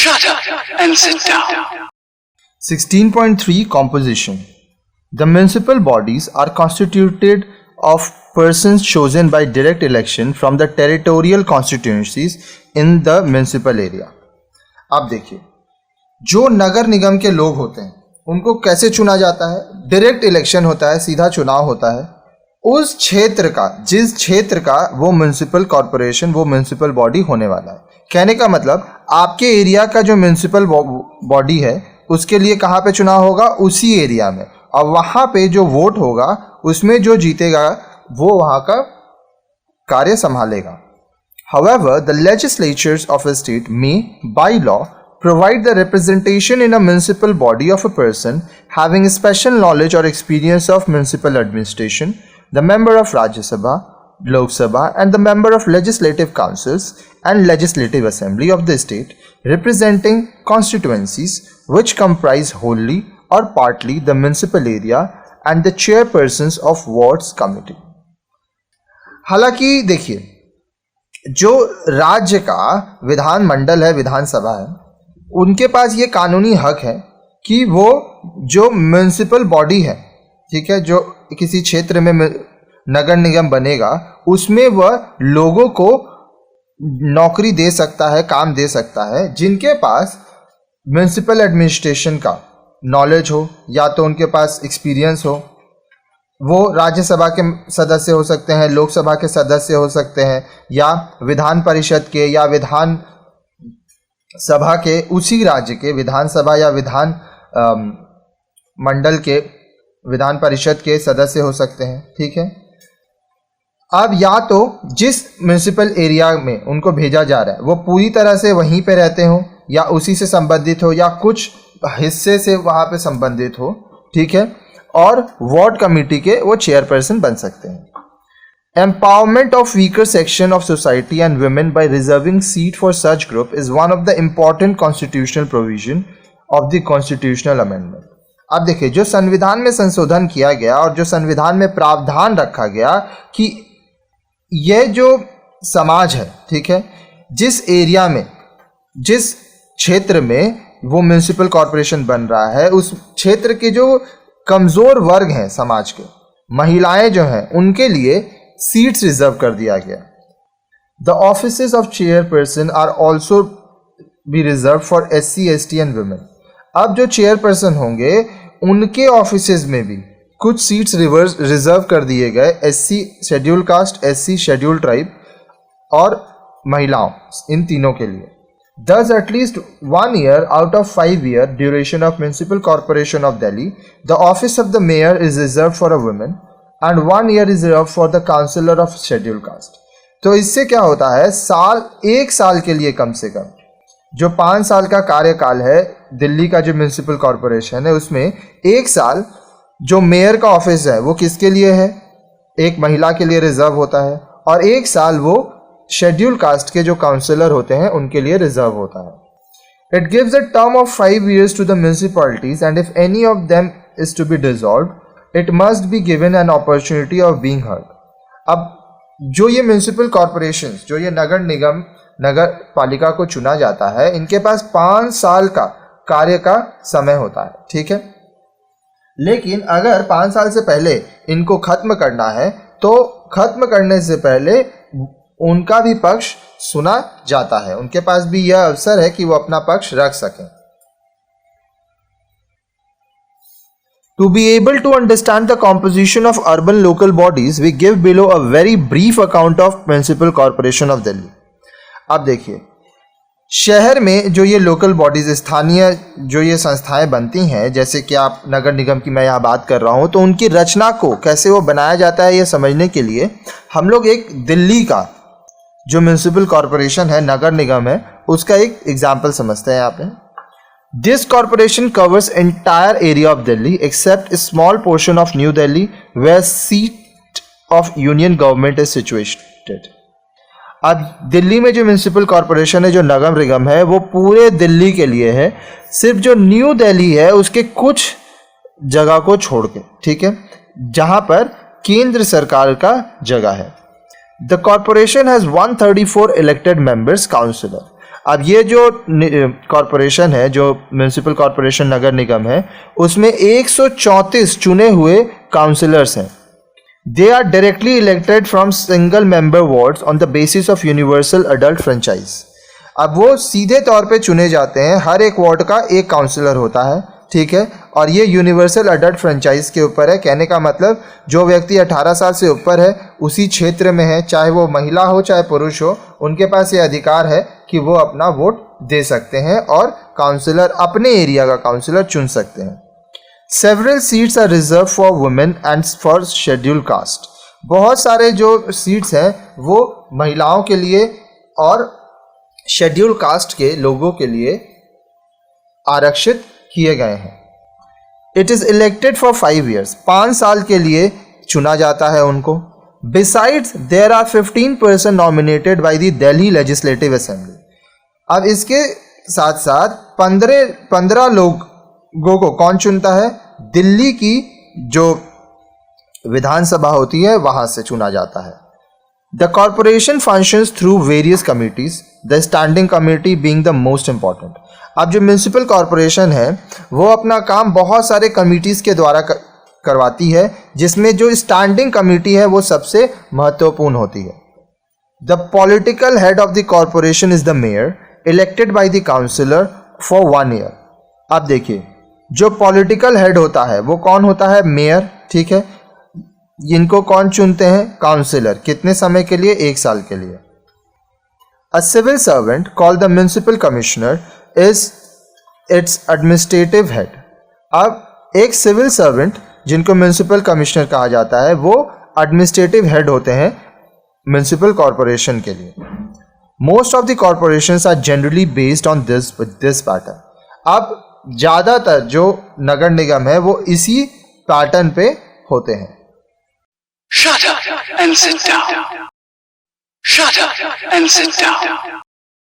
Shut up and sit down. 16.3 Composition. The municipal bodies are constituted of persons chosen by direct election from the territorial constituencies in the municipal area. अब देखिए, जो नगर निगम के लोग होते हैं उनको कैसे चुना जाता है? डायरेक्ट इलेक्शन होता है, सीधा चुनाव होता है। उस क्षेत्र का, जिस क्षेत्र का वो म्युनिसिपल कॉरपोरेशन, वो म्युनिसिपल बॉडी होने वाला है। कहने का मतलब आपके एरिया का जो म्युनिसिपल बॉडी है उसके लिए कहाँ पे चुनाव होगा? उसी एरिया में, और वहाँ पे जो वोट होगा उसमें जो जीतेगा वो वहाँ का कार्य संभालेगा। However, the legislatures of a state may, by law, provide the representation in a municipal body of a person having special knowledge or experience of municipal administration, the member of Rajya Sabha, Lok Sabha, and the member of legislative councils and legislative assembly of the state, representing constituencies which comprise wholly or partly the municipal area, and the chairpersons of wards committee. हालांकि देखिए, जो राज्य का विधान मंडल है, विधानसभा है, उनके पास ये कानूनी हक है कि वो जो म्युनिसिपल बॉडी है, ठीक है, जो किसी क्षेत्र में नगर निगम बनेगा उसमें वह लोगों को नौकरी दे सकता है, काम दे सकता है, जिनके पास म्युनिसिपल एडमिनिस्ट्रेशन का नॉलेज हो या तो उनके पास एक्सपीरियंस हो। वो राज्यसभा के सदस्य हो सकते हैं, लोकसभा के सदस्य हो सकते हैं, या विधान परिषद के या विधान सभा के, उसी राज्य के विधानसभा या विधान मंडल के, विधान परिषद के सदस्य हो सकते हैं। ठीक है, अब या तो जिस म्युनिसिपल एरिया में उनको भेजा जा रहा है वो पूरी तरह से वहीं पे रहते हो या उसी से संबंधित हो या कुछ हिस्से से वहाँ पे संबंधित हो। ठीक है, और वार्ड कमेटी के वो चेयरपर्सन बन सकते हैं। Empowerment of weaker section of society and women bye reserving seat for such group is one of the important constitutional provision of the constitutional amendment. अब देखिए, जो संविधान में संशोधन किया गया और जो संविधान में प्रावधान रखा गया कि यह जो समाज है, ठीक है, जिस एरिया में, जिस क्षेत्र में वो म्युनिसिपल कॉरपोरेशन बन रहा है, उस क्षेत्र के जो कमज़ोर वर्ग हैं समाज के, महिलाएं जो हैं, उनके लिए सीट्स रिजर्व कर दिया गया। The offices of chairperson are also be reserve for SC, ST and women. अब जो चेयरपर्सन होंगे उनके ऑफिसेज में भी कुछ सीट्स रिजर्व कर दिए गए SC schedule caste, SC schedule tribe और महिलाओं, इन तीनों के लिए। Thus, at least 1 year out of 5-year duration of Municipal Corporation of Delhi, the office of the mayor is reserved for a woman and 1 year is reserved for the councillor of scheduled caste. तो इससे क्या होता है, एक साल के लिए कम से कम, जो 5 साल का कार्यकाल है दिल्ली का जो म्युनिसिपल कॉरपोरेशन है, उसमें 1 साल जो मेयर का ऑफिस है वो किसके लिए है? एक महिला के लिए रिजर्व होता है, और 1 साल वो शेड्यूल कास्ट के जो काउंसलर होते हैं उनके लिए रिजर्व होता है। It gives a term of 5 years to the municipalities and if any of them is to be dissolved it must be given an opportunity of being heard. अब जो ये म्युनिसिपल कॉरपोरेशन, जो ये नगर निगम, नगर पालिका को चुना जाता है, इनके पास 5 साल का कार्य का समय होता है। ठीक है, लेकिन अगर 5 साल से पहले इनको खत्म करना है तो खत्म करने से पहले उनका भी पक्ष सुना जाता है, उनके पास भी यह अवसर है कि वो अपना पक्ष रख सकें। To be able to understand the composition of urban local bodies, we give below a very brief account of Municipal Corporation of Delhi. अब देखिए, शहर में जो ये लोकल बॉडीज, स्थानीय जो ये संस्थाएं बनती हैं, जैसे कि आप नगर निगम की मैं यहाँ बात कर रहा हूँ, तो उनकी रचना को कैसे वो बनाया जाता है ये समझने के लिए हम लोग एक दिल्ली का जो म्युनिसिपल कॉरपोरेशन है, नगर निगम है, उसका एक एग्जाम्पल समझते हैं यहाँ पे। This corporation covers entire area of Delhi except a small portion of new Delhi where seat of union government is situated. अब दिल्ली में जो म्युनिसिपल कॉरपोरेशन है, जो नगर निगम है, वो पूरे दिल्ली के लिए है, सिर्फ जो न्यू दिल्ली है उसके कुछ जगह को छोड़ के, ठीक है, जहां पर केंद्र सरकार का जगह है। The corporation has 134 elected members councillor. अब ये जो कॉरपोरेशन है, जो म्यूनिसिपल कॉरपोरेशन नगर निगम है, उसमें 134 चुने हुए काउंसलर्स हैं. They are directly elected from single member wards on the basis of universal adult franchise. अब वो सीधे तौर पे चुने जाते हैं. हर एक वार्ड का एक काउंसलर होता है, ठीक है, और ये यूनिवर्सल अडल्ट फ्रेंचाइज के ऊपर है. कहने का मतलब जो व्यक्ति 18 साल से ऊपर है, उसी क्षेत्र में है, चाहे वो महिला हो चाहे पुरुष हो, उनके पास ये अधिकार है कि वो अपना वोट दे सकते हैं और काउंसलर, अपने एरिया का काउंसलर चुन सकते हैं. Several seats are reserve for women and for schedule caste. बहुत सारे जो सीट्स हैं वो महिलाओं के लिए और शेड्यूल कास्ट के लोगों के लिए आरक्षित किए गए हैं. It is elected for 5 years. 5 साल के लिए चुना जाता है उनको. Besides there are 15% nominated by the Delhi legislative assembly. अब इसके साथ साथ 15 लोगों को कौन चुनता है? दिल्ली की जो विधानसभा होती है वहां से चुना जाता है. The corporation functions through various committees, the standing committee being the most important. अब जो म्यूनिसिपल कॉरपोरेशन है वो अपना काम बहुत सारे कमिटीज के द्वारा करवाती है, जिसमें जो स्टैंडिंग कमेटी है वो सबसे महत्वपूर्ण होती है. The political head of the corporation is the mayor, elected by the councillor for 1 year. अब देखिए, जो पॉलिटिकल हेड होता है वो कौन होता है? मेयर, ठीक है. इनको कौन चुनते हैं? काउंसिलर. कितने समय के लिए? 1 साल के लिए. A civil servant called the municipal commissioner is its administrative head. अब एक सिविल सर्वेंट जिनको म्यूनिसिपल कमिश्नर कहा जाता है वो एडमिनिस्ट्रेटिव हेड होते हैं म्यूनिसिपल कॉरपोरेशन के लिए. Most of the corporations are generally based on this pattern. अब ज़्यादातर जो नगर निगम है वो इसी पैटर्न पे होते हैं. Shut up and sit down. Shut up and sit down.